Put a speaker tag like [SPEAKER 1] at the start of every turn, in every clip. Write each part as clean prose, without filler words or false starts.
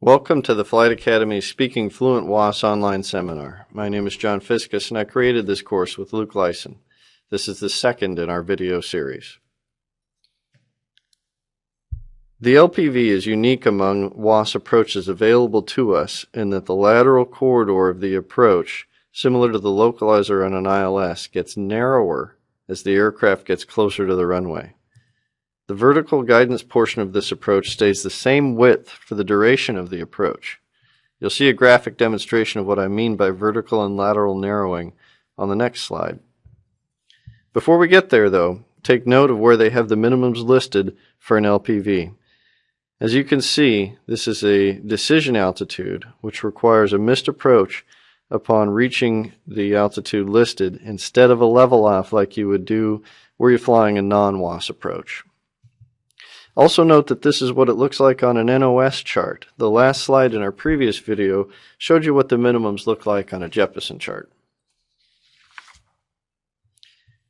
[SPEAKER 1] Welcome to the Flight Academy Speaking Fluent WAAS online seminar. My name is John Fiskus and I created this course with Luke Lyson. This is the second in our video series. The LPV is unique among WAAS approaches available to us in that the lateral corridor of the approach, similar to the localizer on an ILS, gets narrower as the aircraft gets closer to the runway. The vertical guidance portion of this approach stays the same width for the duration of the approach. You'll see a graphic demonstration of what I mean by vertical and lateral narrowing on the next slide. Before we get there, though, take note of where they have the minimums listed for an LPV. As you can see, this is a decision altitude, which requires a missed approach upon reaching the altitude listed instead of a level off like you would do were you flying a non-WAAS approach. Also note that this is what it looks like on an NOS chart. The last slide in our previous video showed you what the minimums look like on a Jeppesen chart.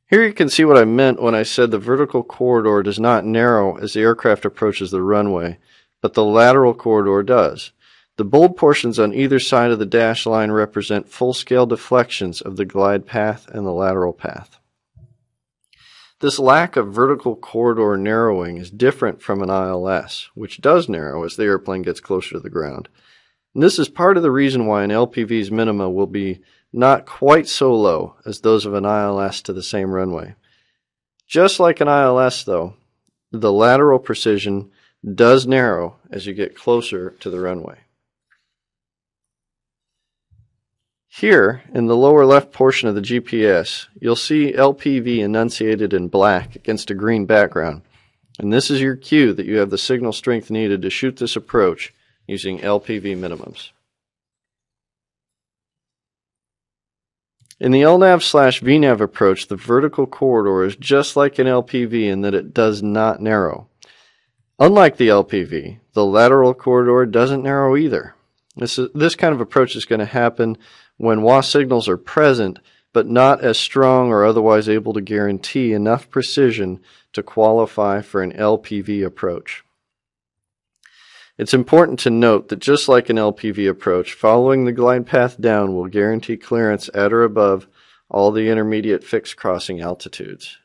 [SPEAKER 1] Here you can see what I meant when I said the vertical corridor does not narrow as the aircraft approaches the runway, but the lateral corridor does. The bold portions on either side of the dashed line represent full-scale deflections of the glide path and the lateral path. This lack of vertical corridor narrowing is different from an ILS, which does narrow as the airplane gets closer to the ground. And this is part of the reason why an LPV's minima will be not quite so low as those of an ILS to the same runway. Just like an ILS, though, the lateral precision does narrow as you get closer to the runway. Here, in the lower left portion of the GPS, you'll see LPV enunciated in black against a green background, and this is your cue that you have the signal strength needed to shoot this approach using LPV minimums. In the LNAV/VNAV approach, the vertical corridor is just like an LPV in that it does not narrow. Unlike the LPV, the lateral corridor doesn't narrow either. This kind of approach is going to happen when WAAS signals are present, but not as strong or otherwise able to guarantee enough precision to qualify for an LPV approach. It's important to note that just like an LPV approach, following the glide path down will guarantee clearance at or above all the intermediate fixed crossing altitudes.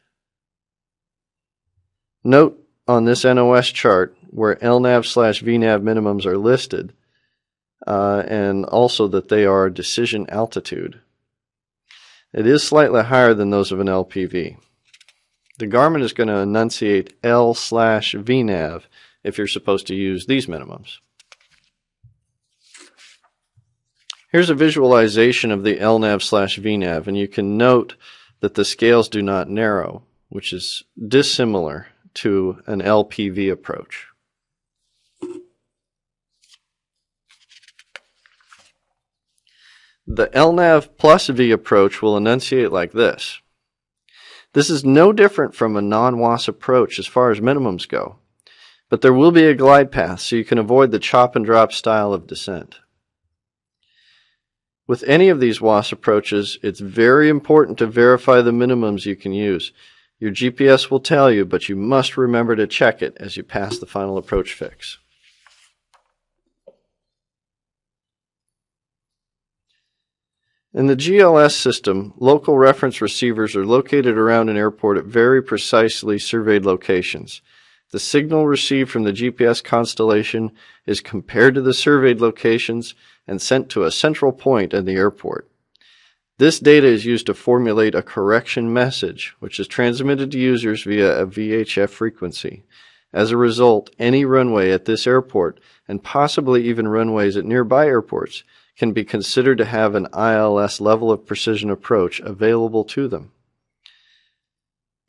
[SPEAKER 1] Note on this NOS chart where LNAV/VNAV minimums are listed, and also that they are decision altitude. It is slightly higher than those of an LPV. The Garmin is going to enunciate L/VNAV if you're supposed to use these minimums. Here's a visualization of the LNAV/VNAV, and you can note that the scales do not narrow, which is dissimilar to an LPV approach. The LNAV plus V approach will enunciate like this. This is no different from a non-WAAS approach as far as minimums go, but there will be a glide path so you can avoid the chop and drop style of descent. With any of these WAAS approaches, it's very important to verify the minimums you can use. Your GPS will tell you, but you must remember to check it as you pass the final approach fix. In the GLS system, local reference receivers are located around an airport at very precisely surveyed locations. The signal received from the GPS constellation is compared to the surveyed locations and sent to a central point in the airport. This data is used to formulate a correction message, which is transmitted to users via a VHF frequency. As a result, any runway at this airport, and possibly even runways at nearby airports, can be considered to have an ILS level of precision approach available to them.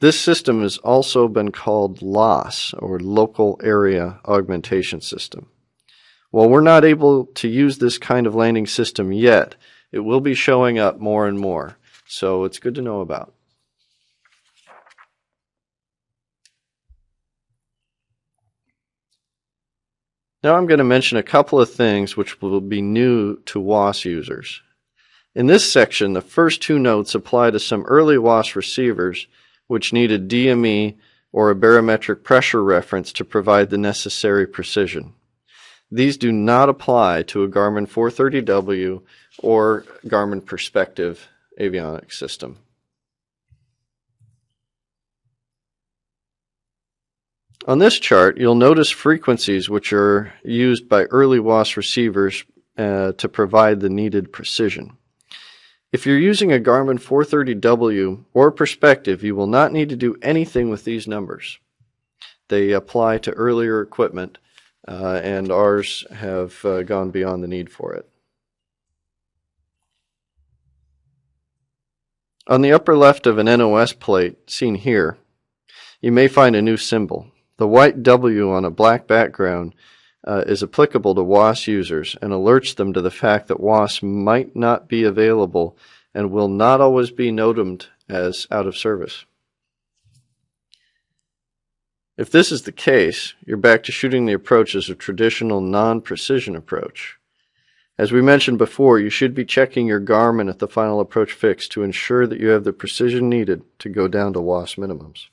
[SPEAKER 1] This system has also been called LOAS, or Local Area Augmentation System. While we're not able to use this kind of landing system yet, it will be showing up more and more, so it's good to know about. Now I'm going to mention a couple of things which will be new to WAAS users. In this section, the first two notes apply to some early WAAS receivers which needed DME or a barometric pressure reference to provide the necessary precision. These do not apply to a Garmin 430W or Garmin Perspective avionics system. On this chart, you'll notice frequencies which are used by early WAAS receivers to provide the needed precision. If you're using a Garmin 430W or Perspective, you will not need to do anything with these numbers. They apply to earlier equipment, and ours have gone beyond the need for it. On the upper left of an NOS plate, seen here, you may find a new symbol. The white W on a black background is applicable to WAAS users and alerts them to the fact that WAAS might not be available and will not always be notamed as out of service. If this is the case, you're back to shooting the approach as a traditional non-precision approach. As we mentioned before, you should be checking your Garmin at the final approach fix to ensure that you have the precision needed to go down to WAAS minimums.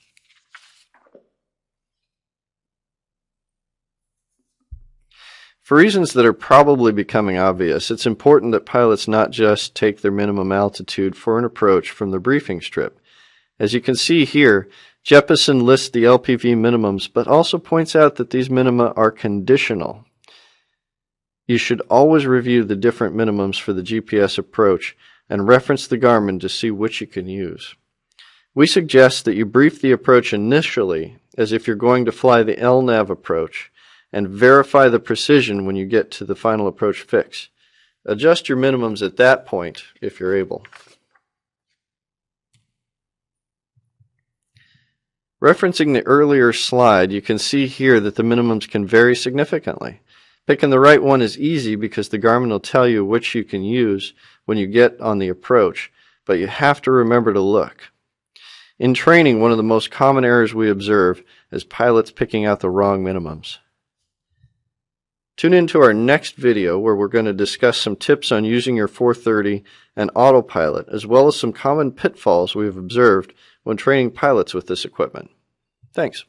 [SPEAKER 1] For reasons that are probably becoming obvious, it's important that pilots not just take their minimum altitude for an approach from the briefing strip. As you can see here, Jeppesen lists the LPV minimums, but also points out that these minima are conditional. You should always review the different minimums for the GPS approach and reference the Garmin to see which you can use. We suggest that you brief the approach initially as if you're going to fly the LNAV approach, and verify the precision when you get to the final approach fix. Adjust your minimums at that point if you're able. Referencing the earlier slide, you can see here that the minimums can vary significantly. Picking the right one is easy because the Garmin will tell you which you can use when you get on the approach, but you have to remember to look. In training, one of the most common errors we observe is pilots picking out the wrong minimums. Tune in to our next video where we're going to discuss some tips on using your 430 and autopilot, as well as some common pitfalls we've observed when training pilots with this equipment. Thanks.